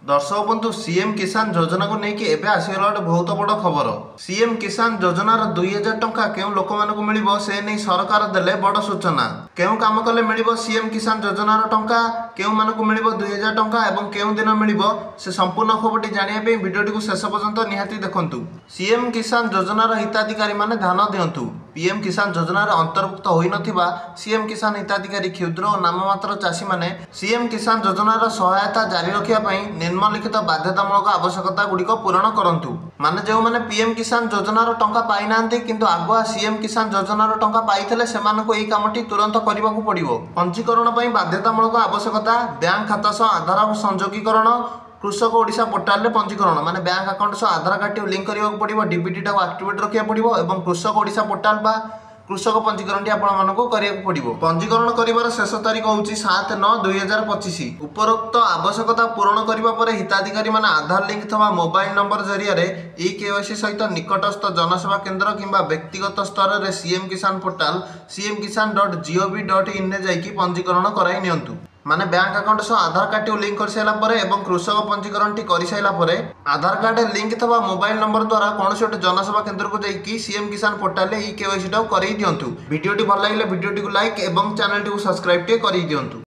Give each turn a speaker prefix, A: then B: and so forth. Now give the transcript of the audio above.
A: दर्शक बंधु सीएम किसान योजना को लेकिन एवं आसगला गोटे बहुत बड़ खबर। सीएम किसान योजनार 2000 टंका केउ लोक मानक मिलिबो से नहीं सरकार देले बड़ सूचना। केउ काम कले मिलिबो सीएम किसान योजनार टंका, केउ मानक मिलिबो 2000 टंका एवं केउ दिन मिलिबो से संपूर्ण खबरटी जानिया पे वीडियोटी को शेष पर्यंत निहाती देखंतु। सीएम किसान योजनार हिताधिकारी माने ध्यान दियंतु। पीएम किसान योजनार अंतर्भुक्त होई नथिबा सीएम किसान हिताधिकारी क्षुद्र और नाममात्र चाषी माने सीएम किसान योजनार सहायता जारी रखिया पई निम्नलिखित बाध्यतामूलक आवश्यकता गुड़िक पूरण करंतु। माने जो माने पीएम किसान योजनार टंका पाई नांती किंतु आगुआ सीएम किसान योजनार टंका पाइथिले सेमानकु एई कामटी तुरंत करिबाकू पड़िबो। पंजीकरण पई बाध्यतामूलक आवश्यकता बैंक खाता सह आधार संयोगीकरण, कृषक ओडिशा पोर्टाल रे पंजीकरण माने बैंक अकाउंट सह आधार कार्ड लिंक करिया पड़िबो, डीबीटी टाको एक्टिवेट रखिया पड़िबो एवं कृषक ओडिशा पोर्टाल बा कृषक पंजीकरण आपण मानक करिया पड़िबो। पंजीकरण करिवार शेष तारीख होउची 7/9/2025। उपरोक्त आवश्यकता पूरण करिबा परे हिताधिकारी माने आधार लिंक थवा मोबाइल नंबर जरिया रे ई केवाईसी सहित निकटस्थ जनसेवा केंद्र किंबा व्यक्तिगत स्तर रे सीएम किसान पोर्टाल cmkisan.gov.in रे जाईकी पंजीकरण कराई नियंतु। माने बैंक अकाउंट सह आधार कार्ड टी लिंक कर साइला परे एवं कृषक पंजीकरण टी करि साइला परे आधार कार्ड लिंक थवा मोबाइल नंबर द्वारा कौन से जनसेवा केंद्र को जाईकी सीएम किसान पोर्टाल रे ई केवाईसी टा करि दियंतु। वीडियोटी भल लागिले वीडियोटी को लाइक एवं चैनल टी को सब्सक्राइब टी करि दियंतु।